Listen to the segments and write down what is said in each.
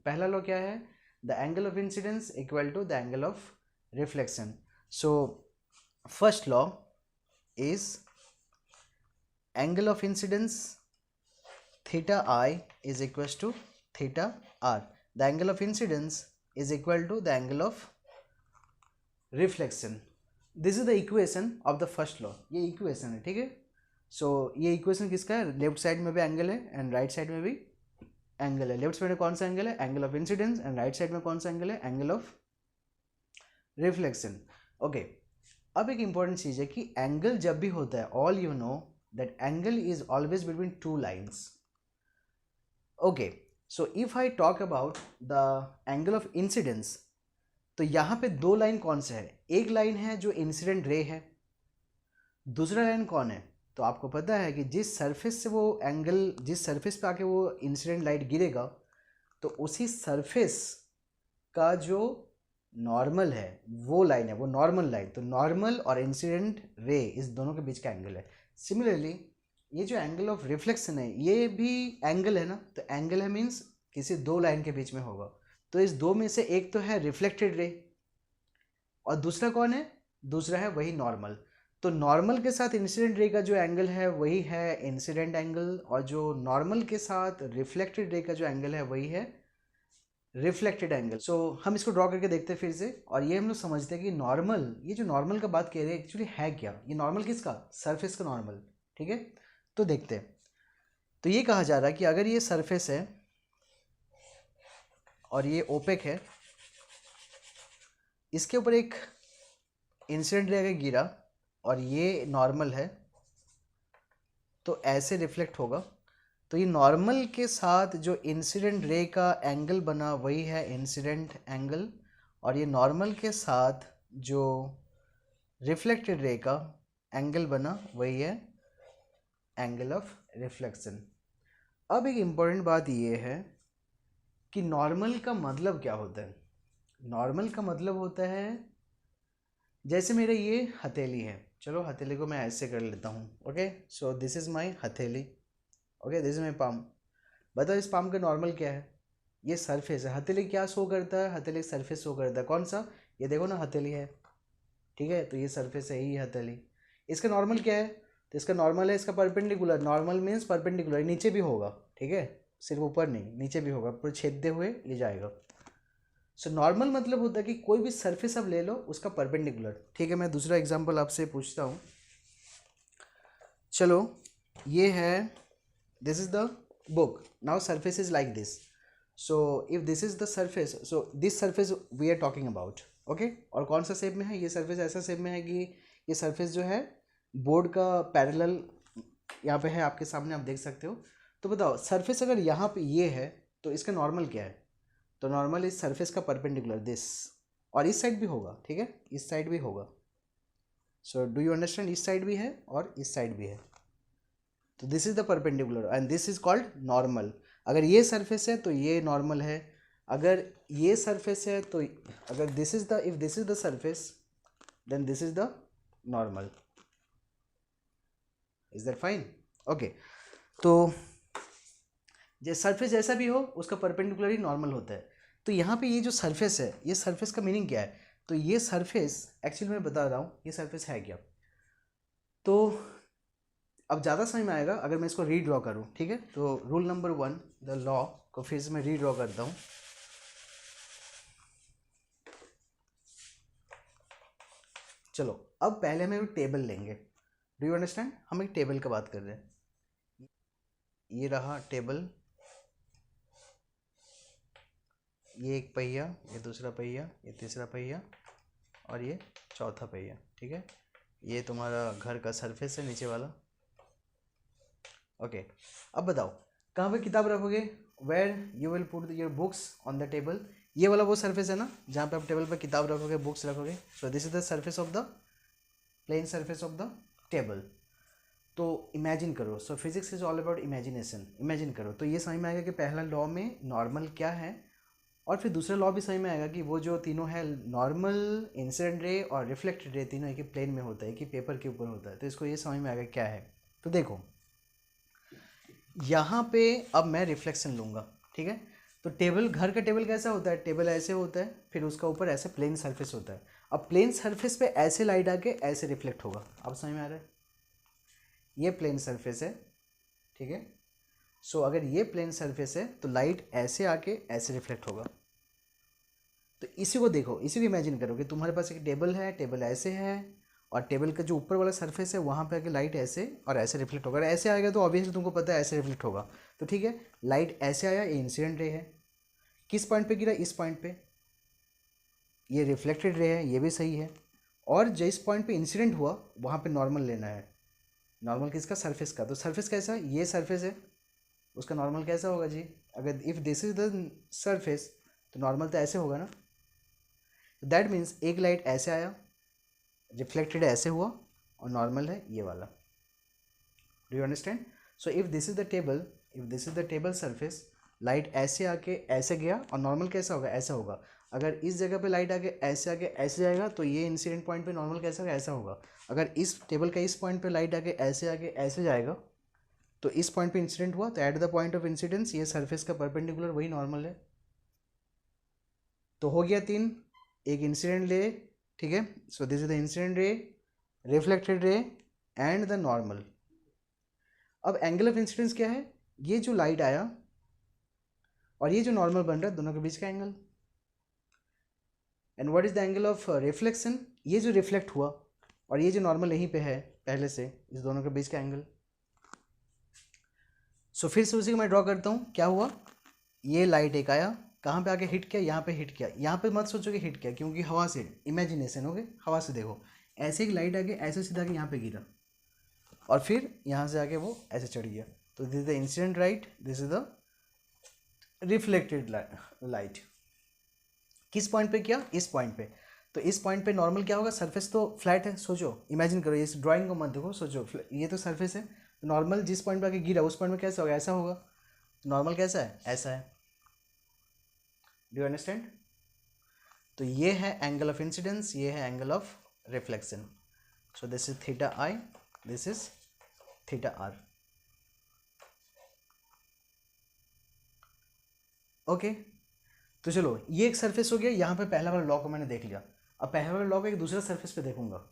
पहला लॉ क्या है, the angle of incidence equal to the angle of reflection. So first law is angle of incidence theta I is equals to theta R. The angle of incidence is equal to the angle of reflection. This is the equation of the first law. ये equation है, ठीक है. So ये equation किसका है, left side में भी angle है एंड राइट साइड में भी एंगल है. लेफ्ट साइड में कौन सा एंगल है, angle of incidence, and right side में कौन सा एंगल है, एंगल ऑफ रिफ्लेक्शन. ओके, अब एक इंपॉर्टेंट चीज है कि एंगल जब भी होता है, all you know that angle is always between two lines. Okay, so if I talk about the angle of incidence, तो यहाँ पे दो लाइन कौन से है, एक लाइन है जो इंसिडेंट रे है, दूसरा लाइन कौन है, तो आपको पता है कि जिस सरफेस से वो एंगल, जिस सरफेस पे आके वो इंसिडेंट लाइट गिरेगा, तो उसी सरफेस का जो नॉर्मल है वो लाइन है, वो नॉर्मल लाइन. तो नॉर्मल और इंसिडेंट रे इस दोनों के बीच का एंगल है. सिमिलरली ये जो एंगल ऑफ रिफ्लेक्शन है ये भी एंगल है ना, तो एंगल है मीन्स किसी दो लाइन के बीच में होगा. तो इस दो में से एक तो है रिफ्लेक्टेड रे और दूसरा कौन है, दूसरा है वही नॉर्मल. तो नॉर्मल के साथ इंसिडेंट रे का जो एंगल है वही है इंसिडेंट एंगल, और जो नॉर्मल के साथ रिफ्लेक्टेड रे का जो एंगल है वही है रिफ्लेक्टेड एंगल. सो हम इसको ड्रॉ करके देखते हैं फिर से, और ये हम लोग समझते हैं कि नॉर्मल, ये जो नॉर्मल का बात कह रहे हैं एक्चुअली है क्या, ये नॉर्मल किसका, सरफेस का नॉर्मल. ठीक है, तो देखते हैं. तो ये कहा जा रहा है कि अगर ये सरफेस है और ये ओपेक है, इसके ऊपर एक इंसिडेंट रे गिरा और ये नॉर्मल है, तो ऐसे रिफ्लेक्ट होगा. तो ये नॉर्मल के साथ जो इंसिडेंट रे का एंगल बना वही है इंसिडेंट एंगल, और ये नॉर्मल के साथ जो रिफ्लेक्टेड रे का एंगल बना वही है एंगल ऑफ रिफ्लेक्शन. अब एक इम्पॉर्टेंट बात ये है कि नॉर्मल का मतलब क्या होता है. नॉर्मल का मतलब होता है, जैसे मेरे ये हथेली है, चलो हथेली को मैं ऐसे कर लेता हूँ. Okay, so this is my हथेली. Okay, this is my palm. बताओ इस पाम का नॉर्मल क्या है, ये सरफेस है. हथेली क्या शो करता है, हथेली सरफेस शो करता है. कौन सा, ये देखो ना हथेली है, ठीक है, तो ये सरफेस है, ही हथेली. इसका नॉर्मल क्या है, तो इसका नॉर्मल है इसका परपेंडिकुलर. नॉर्मल मीन्स परपेंडिकुलर, नीचे भी होगा, ठीक है, सिर्फ ऊपर नहीं नीचे भी होगा, पूरे छेदते हुए ले जाएगा. सो नॉर्मल मतलब होता है कि कोई भी सरफेस आप ले लो उसका परपेंडिकुलर. ठीक है, मैं दूसरा एग्जांपल आपसे पूछता हूँ. चलो ये है, this is the book. Now surface is like this. So if this is the surface, so this surface we are talking about. Okay, और कौन सा शेप में है ये सरफेस, ऐसा शेप में है कि ये सरफेस जो है बोर्ड का पैरेलल यहाँ पे है, आपके सामने आप देख सकते हो. तो बताओ सरफेस अगर यहाँ पे ये है तो इसका नॉर्मल क्या है, तो नॉर्मल इस सरफेस का परपेंडिकुलर दिस, और इस साइड भी होगा, ठीक है, इस साइड भी होगा. सो डू यू अंडरस्टैंड, इस साइड भी है और इस साइड भी है. तो this is the perpendicular and this is called normal. अगर ये सरफेस है तो ये नॉर्मल है, अगर ये सरफेस है तो, अगर this is the, if this is the surface then this is the normal. Is that fine. Okay, तो जो सरफेस जैसा भी हो उसका परपेंडिकुलर ही नॉर्मल होता है. तो यहाँ पे ये जो सरफेस है, ये सरफेस का मीनिंग क्या है, तो ये सरफेस एक्चुअली मैं बता रहा हूँ ये सरफेस है क्या. तो अब ज़्यादा समझ में आएगा अगर मैं इसको रीड्रॉ करूँ. ठीक है, तो रूल नंबर 1, द लॉ को फिर से मैं रीड्रॉ करता हूँ. चलो अब पहले हम एक टेबल लेंगे. डू यू अंडरस्टैंड, हम एक टेबल की बात कर रहे हैं. ये रहा टेबल, ये एक पहिया, ये दूसरा पहिया, ये तीसरा पहिया और ये चौथा पहिया. ठीक है, ये तुम्हारा घर का सरफेस है नीचे वाला. ओके, अब बताओ कहाँ पे किताब रखोगे, where you will put your books on the table. ये वाला वो सरफेस है ना जहाँ पे आप टेबल पर किताब रखोगे, बुक्स रखोगे. So this is the surface of the, plane surface of the table. तो इमेजिन करो, so physics is all about imagination. Imagine करो तो ये समझ में आएगा कि पहला लॉ में नॉर्मल क्या है, और फिर दूसरा लॉ भी समझ में आएगा कि वो जो तीनों है नॉर्मल, इंसिडेंट रे और रिफ्लेक्टेड रे, तीनों एक ही प्लेन में होता है, कि पेपर के ऊपर होता है. तो इसको ये समझ में आएगा क्या है. तो देखो यहाँ पे अब मैं रिफ्लेक्शन लूँगा. ठीक है, तो टेबल, घर का टेबल कैसा होता है, टेबल ऐसे होता है, फिर उसका ऊपर ऐसे प्लेन सरफेस होता है। अब प्लेन सरफेस पे ऐसे लाइट आके ऐसे रिफ्लेक्ट होगा। अब समझ में आ रहा है, ये प्लेन सरफेस है, ठीक है। सो अगर ये प्लेन सरफेस है तो लाइट ऐसे आके ऐसे रिफ्लेक्ट होगा। तो इसी को देखो, इसी को इमेजिन करो कि तुम्हारे पास एक टेबल है, टेबल ऐसे है, और टेबल का जो ऊपर वाला सरफेस है वहाँ पे आके लाइट ऐसे और ऐसे रिफ्लेक्ट होगा। अगर ऐसे आएगा तो ऑब्वियसली तुमको पता है ऐसे रिफ्लेक्ट होगा। तो ठीक है, लाइट ऐसे आया, ये इंसिडेंट रे है, किस पॉइंट पे गिरा, इस पॉइंट पे, ये रिफ्लेक्टेड रे है, ये भी सही है। और जिस पॉइंट पे इंसिडेंट हुआ वहाँ पे नॉर्मल लेना है। नॉर्मल किसका, सरफेस का। तो सरफेस कैसा है, ये सरफेस है, उसका नॉर्मल कैसा होगा जी, अगर if this is the surface तो नॉर्मल तो ऐसे होगा ना। दैट मीन्स एक लाइट ऐसे आया, रिफ्लेक्टेड ऐसे हुआ, और नॉर्मल है ये वाला। Do you understand? So if this is the table, if this is the table surface, light ऐसे आके ऐसे गया, और नॉर्मल कैसा होगा, ऐसा होगा। अगर इस जगह पे लाइट आके ऐसे जाएगा तो ये इंसिडेंट पॉइंट पे नॉर्मल कैसा होगा, ऐसा होगा। अगर इस टेबल का इस पॉइंट पे लाइट आके ऐसे जाएगा तो इस पॉइंट पे इंसिडेंट हुआ, तो eight the point of incidence ये सरफेस का परपेंडिकुलर वही नॉर्मल है। तो हो गया तीन, एक इंसिडेंट रे, ठीक है। So this is the incident रे, reflected ray and the normal. अब एंगल ऑफ इंसिडेंस क्या है, ये जो लाइट आया और ये जो नॉर्मल बन रहा है, दोनों के बीच का angle. And what is the angle of reflection, ये जो रिफ्लेक्ट हुआ और ये जो नॉर्मल यहीं पे है पहले से, इस दोनों के बीच का एंगल। सो फिर से उसी को मैं ड्रॉ करता हूँ। क्या हुआ, ये लाइट एक आया, कहाँ पे आके हिट किया, यहाँ पे हिट किया। यहाँ पे मत सोचो कि हिट किया, क्योंकि हवा से, इमेजिनेशन हो गए, हवा से देखो, ऐसे एक लाइट आके ऐसे सीधा के यहाँ पे गिरा, और फिर यहाँ से आके वो ऐसे चढ़ गया। तो this is the incident light, this is the reflected light. किस पॉइंट पे किया, इस पॉइंट पे। तो इस पॉइंट पे नॉर्मल क्या होगा, सरफेस तो फ्लैट है, सोचो, इमेजिन करो, इस ड्राइंग को मत देखो, सोचो, ये तो सरफेस है, तो नॉर्मल जिस पॉइंट पे आके गिरा उस पॉइंट में कैसा होगा, ऐसा होगा। नॉर्मल कैसा है, ऐसा है। Do you understand? तो ये है एंगल ऑफ इंसिडेंस, ये है angle of reflection. So this is theta I, this is theta R. Okay, तो चलो ये एक सरफेस हो गया, यहाँ पे पहला वाला लॉ को मैंने देख लिया। अब पहला वाला लॉ को एक दूसरा सरफेस पे देखूंगा,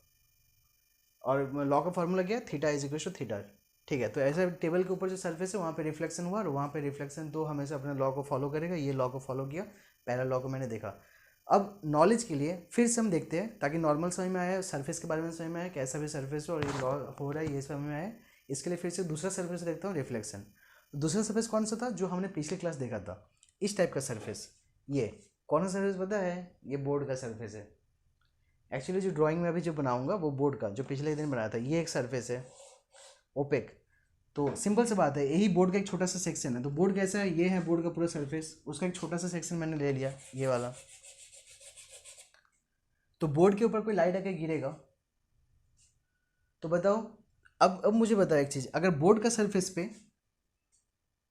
और लॉ का फॉर्मूला क्या है, theta is equal to theta. ठीक है, तो ऐसे टेबल के ऊपर जो सरफेस है वहाँ पे रिफ्लेक्शन हुआ, और वहाँ पे रिफ्लेक्शन तो हमेशा अपने लॉ को फॉलो करेगा। ये लॉ को फॉलो किया, पहला लॉ को मैंने देखा। अब नॉलेज के लिए फिर से हम देखते हैं, ताकि नॉर्मल समझ में आए, सरफेस के बारे में समझ में आए, कैसा भी सरफेस हो और ये लॉ हो रहा है ये समझ में आए। इसके लिए फिर से दूसरा सरफेस देखता हूँ, रिफ्लेक्शन। दूसरा सरफेस कौन सा था, जो हमने पिछले क्लास देखा था, इस टाइप का सरफेस। ये कौन सा सरफेस पता है, ये बोर्ड का सरफेस है। एक्चुअली जो ड्राइंग में अभी जो बनाऊंगा वो बोर्ड का, जो पिछले दिन बनाया था, ये एक सरफेस है ओपेक। तो सिंपल सी बात है, यही बोर्ड का एक छोटा सा सेक्शन है। तो बोर्ड कैसा है, ये है बोर्ड का पूरा सरफेस, उसका एक छोटा सा सेक्शन मैंने ले लिया, ये वाला। तो बोर्ड के ऊपर कोई लाइट आके गिरेगा तो बताओ, अब मुझे बताओ एक चीज़, अगर बोर्ड का सरफेस पे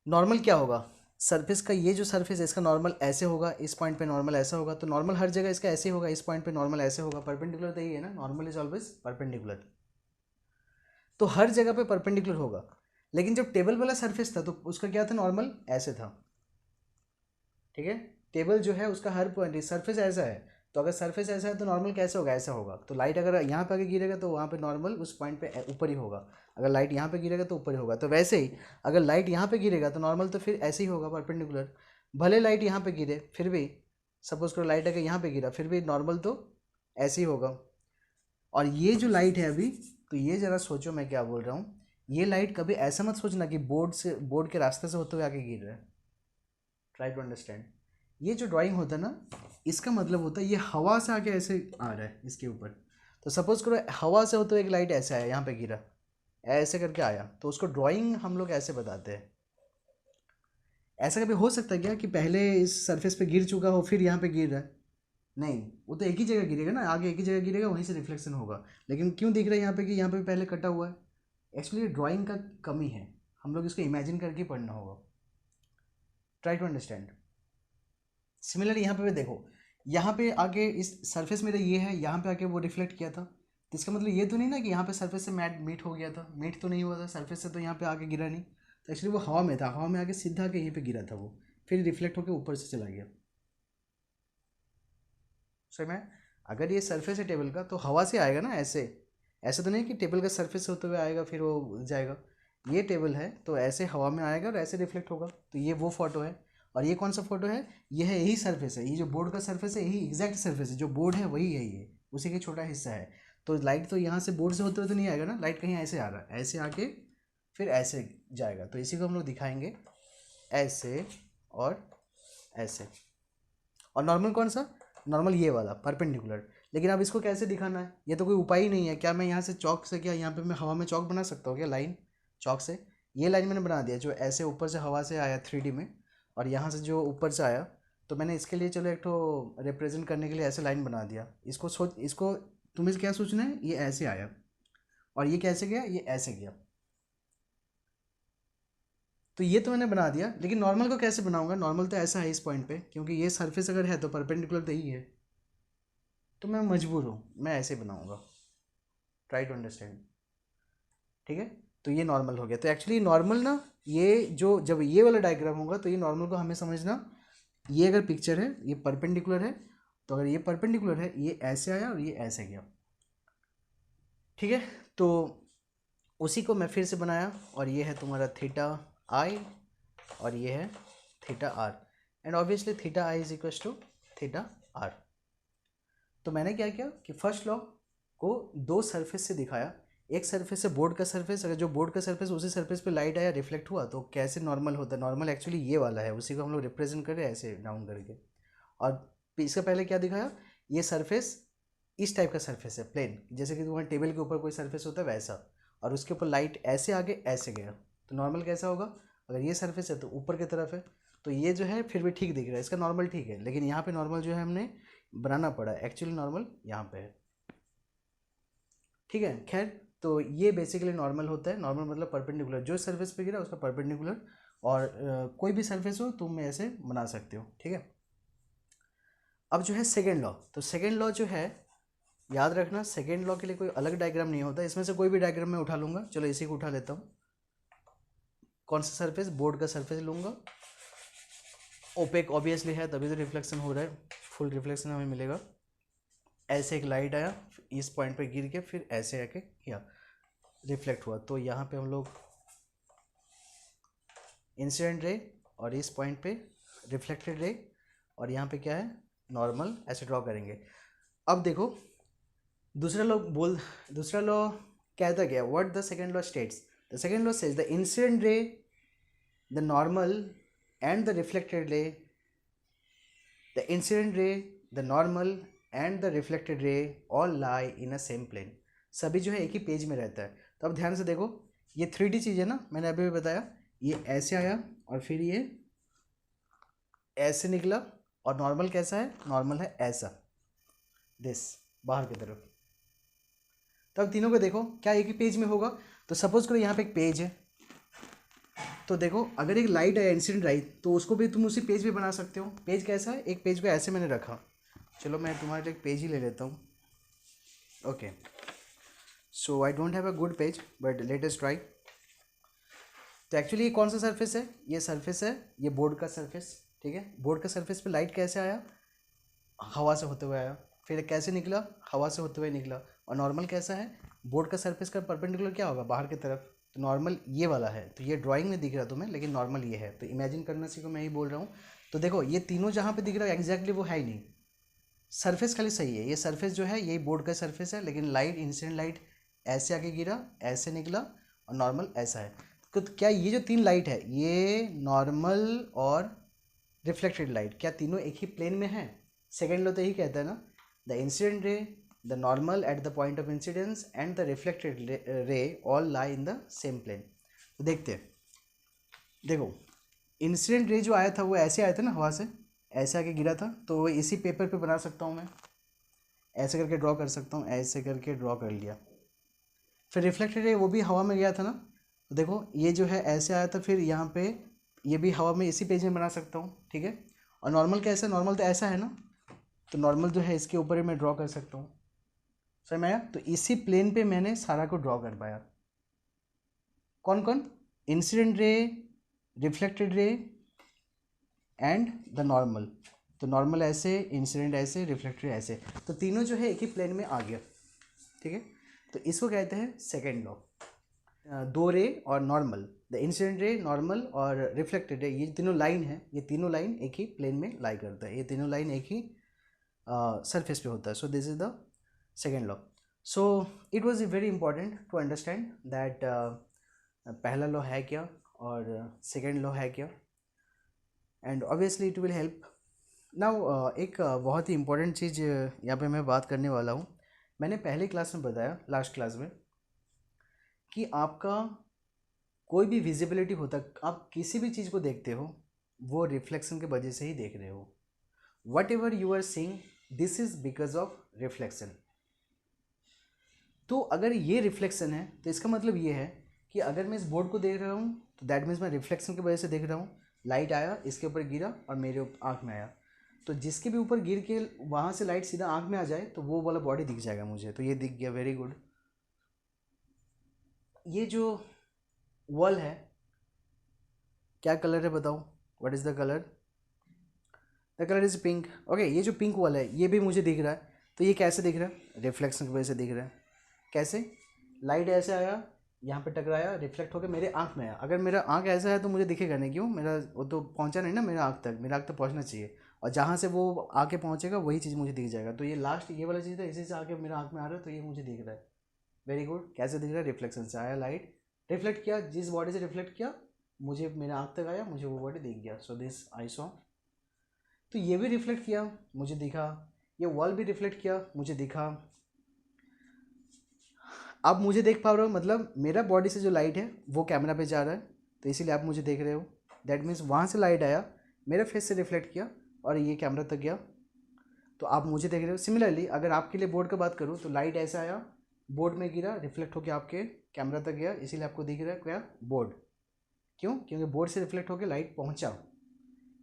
नॉर्मल क्या होगा, सरफेस का ये जो सरफेस है इसका नॉर्मल ऐसे होगा, इस पॉइंट पे नॉर्मल ऐसा होगा, तो नॉर्मल हर जगह इसका ऐसे होगा, इस पॉइंट पे नॉर्मल ऐसे होगा। परपेंडिकुलर तो यही है ना, नॉर्मल इज ऑलवेज परपेंडिकुलर। तो हर जगह पे परपेंडिकुलर होगा। लेकिन जब टेबल वाला सरफेस था तो उसका क्या था, नॉर्मल ऐसे था, ठीक है। टेबल जो है उसका हर पॉइंट सरफेस ऐसा है, तो अगर सरफेस ऐसा है तो नॉर्मल कैसे होगा, ऐसा होगा। तो लाइट अगर यहाँ पे आके गिरेगा तो वहाँ पे नॉर्मल उस पॉइंट पे ऊपर ही होगा। अगर लाइट यहाँ पे गिरेगा तो ऊपर ही होगा। तो वैसे ही अगर लाइट यहाँ पे गिरेगा तो नॉर्मल तो फिर ऐसे ही होगा, परपेंडिकुलर। भले लाइट यहाँ पे गिरे फिर भी, सपोज करो लाइट अगर यहाँ पे गिरा, फिर भी नॉर्मल तो ऐसे ही होगा। और ये जो लाइट है अभी, तो ये ज़रा सोचो मैं क्या बोल रहा हूँ। ये लाइट कभी ऐसा मत सोचना कि बोर्ड के रास्ते से होते हुए आके गिर रहा है। Try to understand. ये जो ड्राइंग होता है ना, इसका मतलब होता है ये हवा से आके ऐसे आ रहा है इसके ऊपर। तो सपोज करो हवा से होते हुए एक लाइट ऐसे आया, यहाँ पे गिरा, ऐसे करके आया, तो उसको ड्राइंग हम लोग ऐसे बताते हैं। ऐसा कभी हो सकता है क्या कि पहले इस सरफेस पे गिर चुका हो फिर यहाँ पे गिर रहा है? नहीं, वो तो एक ही जगह गिरेगा ना, आगे एक ही जगह गिरेगा, वहीं से रिफ्लेक्शन होगा। लेकिन क्यों दिख रहा है यहाँ पे कि यहाँ पे पहले कटा हुआ है? एक्चुअली ड्राइंग का कमी है, हम लोग इसको इमेजिन करके पढ़ना होगा। Try to understand. सिमिलर यहाँ पे भी देखो, यहाँ पे आके इस सरफेस मेरा ये है, यहाँ पे आके वो रिफ्लेक्ट किया था, तो इसका मतलब ये तो नहीं ना कि यहाँ पे सरफेस से मीट हो गया था, मीट तो नहीं हुआ था सरफेस से, तो यहाँ पे आके गिरा नहीं। तो एक्चुअली वो हवा में था, हवा में आके सीधा आके यहीं पे गिरा था वो, फिर रिफ्लेक्ट होकर ऊपर से चला गया। सही में अगर ये सरफेस है टेबल का तो हवा से आएगा ना, ऐसे ऐसे तो नहीं कि टेबल का सरफेस होते हुए आएगा फिर वो जाएगा। ये टेबल है तो ऐसे हवा में आएगा और ऐसे रिफ्लेक्ट होगा। तो ये वो फोटो है। और ये कौन सा फोटो है? ये है यही सरफेस है, ये जो बोर्ड का सरफेस है यही एग्जैक्ट सरफेस है, जो बोर्ड है वही है, ये उसी का छोटा हिस्सा है। तो लाइट तो यहाँ से बोर्ड से होते हुए तो नहीं आएगा ना, लाइट कहीं ऐसे आ रहा है, ऐसे आके फिर ऐसे जाएगा। तो इसी को हम लोग दिखाएंगे ऐसे और ऐसे। और नॉर्मल कौन सा? नॉर्मल ये वाला परपेंडिकुलर। लेकिन अब इसको कैसे दिखाना है? ये तो कोई उपाय ही नहीं है। क्या मैं यहाँ से चौक से, क्या यहाँ पे मैं हवा में चौक बना सकता हूँ क्या? लाइन चौक से ये लाइन मैंने बना दिया जो ऐसे ऊपर से हवा से आया 3D में, और यहाँ से जो ऊपर से आया। तो मैंने इसके लिए चलो एक तो रिप्रेजेंट करने के लिए ऐसे लाइन बना दिया। इसको तुम्हें क्या सोचना है? ये ऐसे आया और ये कैसे गया? ये ऐसे गया। तो ये तो मैंने बना दिया, लेकिन नॉर्मल को कैसे बनाऊंगा? नॉर्मल तो ऐसा है इस पॉइंट पे, क्योंकि ये सरफेस अगर है तो परपेंडिकुलर तो ही है। तो मैं मजबूर हूँ, मैं ऐसे बनाऊंगा। Try to understand. ठीक है, तो ये नॉर्मल हो गया। तो एक्चुअली नॉर्मल ना, ये जो जब ये वाला डायग्राम होगा तो ये नॉर्मल को हमें समझना, ये अगर पिक्चर है ये परपेंडिकुलर है, तो अगर ये परपेंडिकुलर है ये ऐसे आया और ये ऐसे गया। ठीक है, तो उसी को मैं फिर से बनाया, और ये है तुम्हारा थीटा आई और ये है theta R, and obviously theta I is equal to theta R. तो मैंने क्या किया कि फर्स्ट लॉ को दो सरफेस से दिखाया। एक सरफेस से बोर्ड का सरफेस, अगर जो बोर्ड का सरफेस उसी सरफेस पे लाइट आया रिफ्लेक्ट हुआ तो कैसे नॉर्मल होता है? नॉर्मल एक्चुअली ये वाला है, उसी को हम लोग रिप्रेजेंट कर रहे हैं ऐसे डाउन करके। और इससे पहले क्या दिखाया? ये सरफेस इस टाइप का सरफेस है, प्लेन, जैसे कि तुम्हारे टेबल के ऊपर कोई सरफेस होता है वैसा, और उसके ऊपर लाइट ऐसे आगे ऐसे गया। तो नॉर्मल कैसा होगा? अगर ये सरफेस है तो ऊपर की तरफ है, तो ये जो है फिर भी ठीक दिख रहा है, इसका नॉर्मल ठीक है। लेकिन यहाँ पे नॉर्मल जो है हमने बनाना पड़ा, एक्चुअली नॉर्मल यहाँ पे है। ठीक है, खैर, तो ये बेसिकली नॉर्मल होता है। नॉर्मल मतलब परपेंडिकुलर, जो सरफेस पे गिरा उसका परपेंडिकुलर, और कोई भी सरफेस हो तुम ऐसे बना सकते हो। ठीक है, अब जो है सेकेंड लॉ, तो सेकेंड लॉ जो है याद रखना, सेकेंड लॉ के लिए कोई अलग डायग्राम नहीं होता, इसमें से कोई भी डायग्राम मैं उठा लूँगा। चलो इसी को उठा लेता हूँ। कौन सा सरफेस? बोर्ड का सरफेस लूँगा। ओपेक ऑब्वियसली है, तभी तो रिफ्लेक्शन हो रहा है, फुल रिफ्लेक्शन हमें मिलेगा। ऐसे एक लाइट आया, इस पॉइंट पे गिर के फिर ऐसे आके किया, रिफ्लेक्ट हुआ। तो यहाँ पे हम लोग इंसिडेंट रे, और इस पॉइंट पे रिफ्लेक्टेड रे, और यहाँ पे क्या है? नॉर्मल, ऐसे ड्रॉ करेंगे। अब देखो दूसरा लॉ कहता क्या? What the second law states? The second law says the incident ray, the normal and the reflected ray, the incident ray, the normal and the reflected ray all lie in a same plane. सभी जो है एक ही page में रहता है। तो अब ध्यान से देखो, ये 3D चीज़ है ना, मैंने अभी भी बताया, ये ऐसे आया और फिर ये ऐसे निकला। और नॉर्मल कैसा है? नॉर्मल है ऐसा, दिस, बाहर की तरफ। तो अब तीनों को देखो, क्या एक ही पेज में होगा? तो सपोज करो यहाँ पे एक पेज है, तो देखो अगर एक लाइट है इंसिडेंट लाइट, तो उसको भी तुम उसी पेज पे बना सकते हो। पेज कैसा है? एक पेज को ऐसे मैंने रखा, चलो मैं तुम्हारे लिए एक पेज ही ले लेता हूँ। Okay, so I don't have a good page but let us try. तो एक्चुअली ये कौन सा सरफेस है? ये सरफेस है, ये बोर्ड का सरफेस। ठीक है, बोर्ड का सरफेस पे लाइट कैसे आया? हवा से होते हुए आया। फिर कैसे निकला? हवा से होते हुए निकला। और नॉर्मल कैसा है? बोर्ड का सरफेस का परपेंडिकुलर क्या होगा? बाहर की तरफ। तो नॉर्मल ये वाला है। तो ये ड्राइंग में दिख रहा है तुम्हें, लेकिन नॉर्मल ये है। तो इमेजिन करना सीखो, मैं ही बोल रहा हूँ। तो देखो ये तीनों जहाँ पे दिख रहा है एग्जैक्टली वो है ही नहीं, सरफेस खाली सही है। ये सरफेस जो है यही बोर्ड का सरफेस है, लेकिन लाइट, इंसिडेंट लाइट ऐसे आके गिरा, ऐसे निकला, और नॉर्मल ऐसा है। तो क्या ये जो तीन लाइट है, ये नॉर्मल और रिफ्लेक्टेड लाइट, क्या तीनों एक ही प्लेन में है? सेकेंड लॉ तो यही कहता है ना, the incident ray, the normal at the point of incidence and the reflected ray all lie in the same plane. तो देखते हैं, देखो इंसिडेंट रे जो आया था वो ऐसे आया था ना, हवा से ऐसे आके गिरा था, तो वो इसी पेपर पे बना सकता हूँ मैं, ऐसे करके ड्रॉ कर सकता हूँ, ऐसे करके ड्रॉ कर लिया। फिर रिफ्लेक्टेड रे वो भी हवा में गया था ना, तो देखो ये जो है ऐसे आया था, फिर यहाँ पे ये भी हवा में इसी पेज में बना सकता हूँ। ठीक है, और नॉर्मल कैसा? नॉर्मल तो ऐसा है ना, तो नॉर्मल जो है इसके ऊपर ही मैं ड्रॉ कर सकता हूँ। समझ में आया? तो इसी प्लेन पे मैंने सारा को ड्रॉ कर पाया। कौन कौन? Incident ray, reflected ray, and the normal. तो नॉर्मल ऐसे, इंसिडेंट ऐसे, रिफ्लेक्टेड ऐसे, तो तीनों जो है एक ही प्लेन में आ गया। ठीक है, तो इसको कहते हैं सेकेंड लॉ। दो रे और नॉर्मल, द इंसिडेंट रे, नॉर्मल और रिफ्लेक्टेड रे, ये तीनों लाइन है, ये तीनों लाइन एक ही प्लेन में लाई करता है, ये तीनों लाइन एक ही सरफेस पे होता है। So this is the second law. So it was very important to understand that पहला लॉ है क्या और सेकेंड लॉ है क्या, and obviously it will help. Now एक बहुत ही इंपॉर्टेंट चीज़ यहाँ पे मैं बात करने वाला हूँ। मैंने पहले क्लास में बताया, लास्ट क्लास में, कि आपका कोई भी विजिबिलिटी होता है, आप किसी भी चीज़ को देखते हो वो रिफ्लेक्शन के वजह से ही देख रहे हो। Whatever you are seeing, this is because of reflection. तो अगर ये रिफ्लेक्शन है तो इसका मतलब ये है कि अगर मैं इस बोर्ड को देख रहा हूँ तो दैट मीन्स मैं रिफ्लेक्शन की वजह से देख रहा हूँ। लाइट आया, इसके ऊपर गिरा और मेरे आँख में आया, तो जिसके भी ऊपर गिर के वहाँ से लाइट सीधा आँख में आ जाए तो वो वाला बॉडी दिख जाएगा मुझे। तो ये दिख गया, वेरी गुड। ये जो वॉल है क्या कलर है बताओ, what is the colour? The colour is pink. Okay, ये जो पिंक वॉल है ये भी मुझे दिख रहा है, तो ये कैसे दिख रहा है? रिफ्लेक्शन की वजह से दिख रहा है। कैसे? लाइट ऐसे आया, यहाँ पे टकराया, रिफ्लेक्ट होकर मेरे आँख में आया। अगर मेरा आँख ऐसा है तो मुझे दिखेगा नहीं, क्यों? मेरा वो तो पहुँचा नहीं ना मेरा आँख तक, मेरा आँख तक पहुँचना चाहिए, और जहाँ से वो आके पहुँचेगा वही चीज़ मुझे दिख जाएगा। तो ये लास्ट ये वाला चीज़ था, इसी से आके मेरा आँख में आ रहा है, तो ये मुझे दिख रहा है। Very good. कैसे दिख रहा है? रिफ्लेक्शन से आया, लाइट रिफ्लेक्ट किया, जिस बॉडी से रिफ्लेक्ट किया मुझे मेरे आँख तक आया, मुझे वो बॉडी दिख गया। So this I saw. तो ये भी रिफ्लेक्ट किया, मुझे दिखा। ये वॉल भी रिफ्लेक्ट किया, मुझे दिखा। आप मुझे देख पा रहे हो, मतलब मेरा बॉडी से जो लाइट है वो कैमरा पे जा रहा है, तो इसीलिए आप मुझे देख रहे हो। दैट मीन्स वहाँ से लाइट आया, मेरे फेस से रिफ्लेक्ट किया और ये कैमरा तक गया, तो आप मुझे देख रहे हो। सिमिलरली अगर आपके लिए बोर्ड का बात करूँ तो लाइट ऐसा आया, बोर्ड में गिरा, रिफ्लेक्ट होकर आपके कैमरा तक गया, इसीलिए आपको दिख रहा है क्या? बोर्ड। क्यों? क्योंकि बोर्ड से रिफ्लेक्ट होकर लाइट पहुँचा।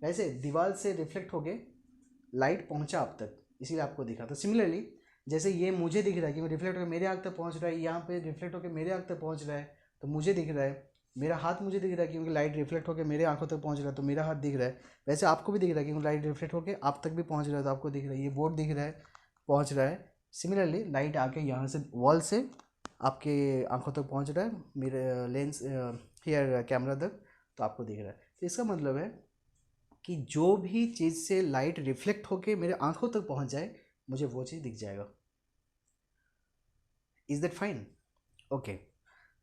वैसे दीवार से रिफ्लेक्ट होके लाइट पहुंचा आप तक, इसीलिए आपको दिखा। तो सिमिलरली जैसे ये मुझे दिख रहा है कि रिफ्लेक्ट होकर मेरे आँख तक पहुंच रहा है, यहाँ पे रिफ्लेक्ट होकर मेरे आँख तक पहुंच रहा है, तो मुझे दिख रहा है। मेरा हाथ मुझे दिख रहा है क्योंकि लाइट रिफ्लेक्ट होकर मेरे आंखों तक पहुंच रहा है, तो मेरा हाथ दिख रहा है। वैसे आपको भी दिख रहा है क्योंकि लाइट रिफ्लेक्ट होकर आप तक भी पहुंच रहा है, तो आपको दिख रहा है। ये बोर्ड दिख रहा है, पहुंच रहा है। सिमिलरली लाइट आके यहाँ से वॉल से आपके आंखों तक पहुंच रहा है, मेरे लेंस हियर कैमरा तक, तो आपको दिख रहा है। तो इसका मतलब है कि जो भी चीज़ से लाइट रिफ्लेक्ट होके मेरे आंखों तक पहुंच जाए, मुझे वो चीज़ दिख जाएगा। Is that fine? ओके।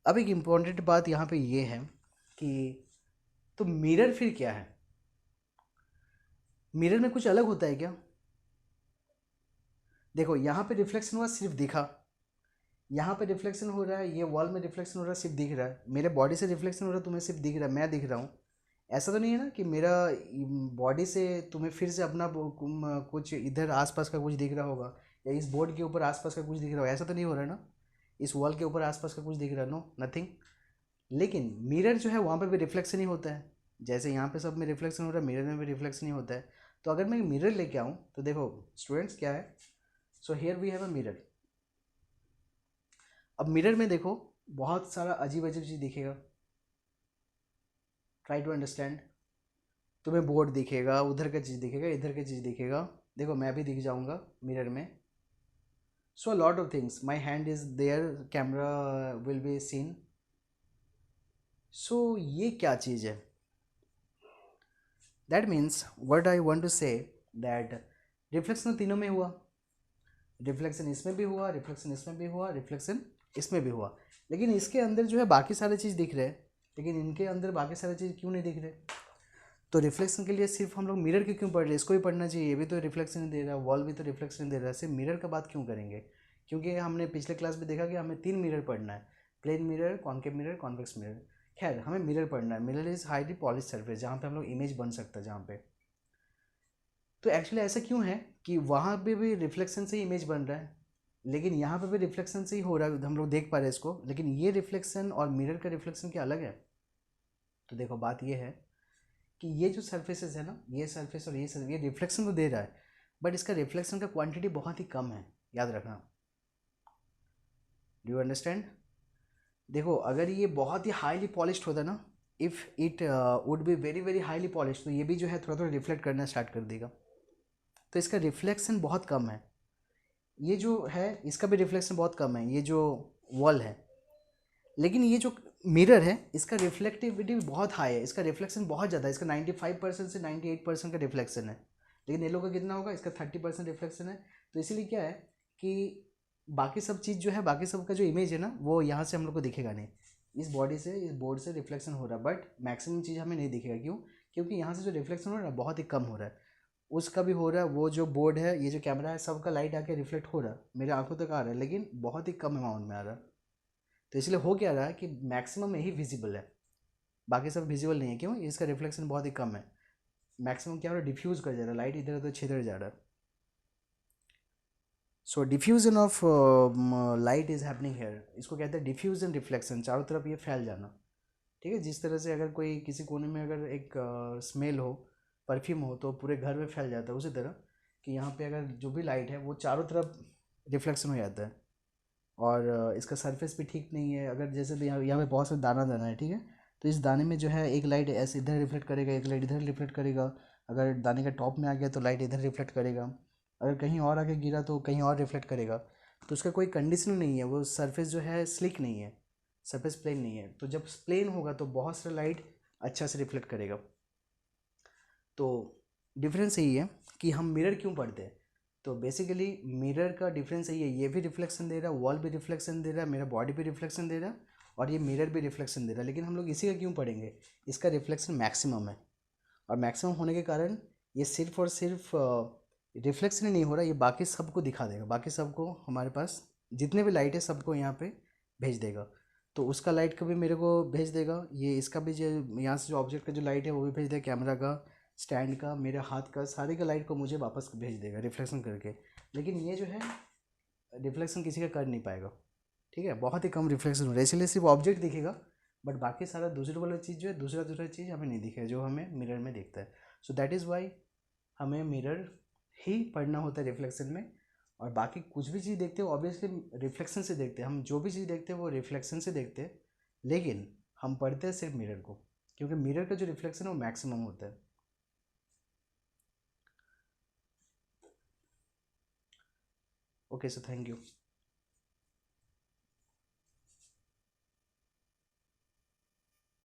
अब एक इम्पॉर्टेंट बात यहाँ पे ये है कि तो मिरर फिर क्या है? मिरर में कुछ अलग होता है क्या? देखो यहाँ पे रिफ्लेक्शन हुआ, सिर्फ दिखा। यहाँ पे रिफ्लेक्शन हो रहा है, ये वॉल में रिफ्लेक्शन हो रहा है, सिर्फ दिख रहा है। मेरे बॉडी से रिफ्लेक्शन हो रहा है, तुम्हें सिर्फ दिख रहा है, मैं दिख रहा हूँ। ऐसा तो नहीं है ना कि मेरा बॉडी से तुम्हें फिर से अपना कुछ इधर आसपास का कुछ दिख रहा होगा, या इस बोर्ड के ऊपर आसपास का कुछ दिख रहा होगा। ऐसा तो नहीं हो रहा है ना, इस वॉल के ऊपर आसपास का कुछ दिख रहा है? No, nothing. लेकिन मिरर जो है वहाँ पे भी रिफ्लेक्शन ही होता है। जैसे यहाँ पे सब में रिफ्लेक्शन हो रहा है, मिरर में भी रिफ्लेक्शन ही होता है। तो अगर मैं मिरर लेके आऊँ तो देखो स्टूडेंट्स क्या है, so here we have a mirror. अब मिरर में देखो बहुत सारा अजीब अजीब चीज़ दिखेगा। Try to understand. तुम्हें बोर्ड दिखेगा, उधर का चीज़ दिखेगा, इधर का चीज़ दिखेगा। देखो मैं भी दिख जाऊंगा मिरर में। So lot of things, my hand is there, camera will be seen. So ये क्या चीज़ है? That means what I want to say that reflection तीनों में हुआ। रिफ्लेक्शन इसमें भी हुआ, रिफ्लेक्शन इसमें भी हुआ, रिफ्लेक्शन इसमें भी हुआ। लेकिन इसके अंदर जो है बाकी सारे चीज़ दिख रहे हैं, लेकिन इनके अंदर बाकी सारे चीज़ क्यों नहीं दिख रहे? तो रिफ्लेक्शन के लिए सिर्फ हम लोग मिरर के क्यों पढ़ रहे हैं? इसको भी पढ़ना चाहिए, ये भी तो रिफ्लेक्शन दे रहा है, वॉल भी तो रिफ्लेक्शन दे रहा है, सिर्फ मिरर का बात क्यों करेंगे? क्योंकि हमने पिछले क्लास में देखा कि हमें 3 मिरर पढ़ना है, plane mirror, concave mirror, convex mirror. खैर हमें मिरर पढ़ना है। Mirror is highly polished surface, जहाँ पे हम लोग इमेज बन सकता है जहाँ पे। तो एक्चुअली ऐसा क्यों है कि वहाँ पे भी रिफ्लेक्शन से ही इमेज बन रहा है, लेकिन यहाँ पे भी रिफ्लेक्शन से ही हो रहा है, हम लोग देख पा रहे हैं इसको, लेकिन ये रिफ्लेक्शन और मिरर का रिफ्लेक्शन क्या अलग है? तो देखो बात ये है कि ये जो सर्फेसेस है ना, ये सर्फेस और ये सर्फेस, ये रिफ्लेक्शन तो दे रहा है, बट इसका रिफ्लेक्शन का क्वांटिटी बहुत ही कम है, याद रखना। Do you understand? देखो अगर ये बहुत ही हाईली पॉलिश्ड होता ना, if it would be very very highly polish, तो ये भी जो है थोड़ा थोड़ा रिफ्लेक्ट करना स्टार्ट कर देगा। तो इसका रिफ्लेक्शन बहुत कम है। ये जो है इसका भी रिफ्लेक्शन बहुत कम है, ये जो वॉल है। लेकिन ये जो मिरर है इसका रिफ्लेक्टिविटी बहुत हाई है, इसका रिफ्लेक्शन बहुत ज़्यादा है, इसका 95% से 98% का रिफ्लेक्शन है। लेकिन ये लोग का कितना होगा, इसका 30% रिफ्लेक्शन है। तो इसीलिए क्या है कि बाकी सब चीज़ जो है, बाकी सब का जो इमेज है ना, वो यहाँ से हम लोग को दिखेगा नहीं। इस बॉडी से, इस बोर्ड से रिफ्लेक्शन हो रहा है, बट मैक्सिमम चीज़ हमें नहीं दिखेगा। क्यों? क्योंकि यहाँ से जो रिफ्लेक्शन हो रहा है बहुत ही कम हो रहा है। उसका भी हो रहा है, वो जो बोर्ड है, ये जो कैमरा है, सबका लाइट आके रिफ्लेक्ट हो रहा है, मेरे आंखों तक आ रहा है, लेकिन बहुत ही कम अमाउंट में आ रहा है। तो इसलिए हो क्या रहा है कि मैक्सिमम में ही विजिबल है, बाकी सब विजिबल नहीं है। क्यों? इसका रिफ्लेक्शन बहुत ही कम है। मैक्सिमम क्या हो रहा है, डिफ्यूज़ कर जा रहा है, लाइट इधर उधर छितर जा रहा है। So diffusion of light is happening here, इसको कहते हैं डिफ्यूजन रिफ्लेक्शन, चारों तरफ ये फैल जाना। ठीक है, जिस तरह से अगर कोई किसी कोने में अगर एक स्मेल हो, परफ्यूम हो, तो पूरे घर में फैल जाता है, उसी तरह कि यहाँ पे अगर जो भी लाइट है वो चारों तरफ रिफ्लेक्शन हो जाता है। और इसका सरफेस भी ठीक नहीं है। अगर जैसे भी यहाँ पे बहुत सारा दाना दाना है, ठीक है, तो इस दाने में जो है एक लाइट ऐसे इधर रिफ्लेक्ट करेगा, एक लाइट इधर रिफ्लेक्ट करेगा। अगर दाने का टॉप में आ गया तो लाइट इधर रिफ्लेक्ट करेगा, अगर कहीं और आके गिरा तो कहीं और रिफ्लेक्ट करेगा। तो उसका कोई कंडीशन नहीं है, वो सरफेस जो है स्लिक नहीं है, सरफेस प्लेन नहीं है। तो जब प्लेन होगा तो बहुत सारा लाइट अच्छा से रिफ्लेक्ट करेगा। तो डिफरेंस यही है कि हम मिरर क्यों पढ़ते हैं। तो बेसिकली मिरर का डिफरेंस यही है, ये भी रिफ्लेक्शन दे रहा है, वॉल भी रिफ्लेक्शन दे रहा है, मेरा बॉडी भी रिफ्लेक्शन दे रहा है, और ये मिरर भी रिफ्लेक्शन दे रहा है। लेकिन हम लोग इसी का क्यों पढ़ेंगे? इसका रिफ्लेक्शन मैक्सिमम है, और मैक्सिमम होने के कारण ये सिर्फ और सिर्फ रिफ्लेक्शन ही नहीं हो रहा, ये बाकी सबको दिखा देगा, बाकी सबको हमारे पास जितने भी लाइट है सबको यहाँ पे भेज देगा। तो उसका लाइट का भी मेरे को भेज देगा, ये इसका भी जो यहाँ से जो ऑब्जेक्ट का जो लाइट है वो भी भेज देगा, कैमरा का, स्टैंड का, मेरे हाथ का, सारे का लाइट को मुझे वापस भेज देगा रिफ्लेक्शन करके। लेकिन ये जो है रिफ्लेक्शन किसी का कर नहीं पाएगा। ठीक है, बहुत ही कम रिफ्लेक्शन हो रहा है, इसलिए सिर्फ ऑब्जेक्ट दिखेगा, बट बाकी सारा दूसरे वाला चीज़ जो है, दूसरा दूसरा चीज़ हमें नहीं दिखेगा जो हमें मिरर में दिखता है। सो दैट इज़ वाई हमें मिरर ही पढ़ना होता है रिफ्लेक्शन में। और बाकी कुछ भी चीज़ देखते हो ऑब्वियसली रिफ्लेक्शन से देखते हैं, हम जो भी चीज़ देखते हैं वो रिफ्लेक्शन से देखते हैं। लेकिन हम पढ़ते हैं सिर्फ मिरर को, क्योंकि मिरर का जो रिफ्लेक्शन है वो मैक्सिमम होता है। Okay, so thank you.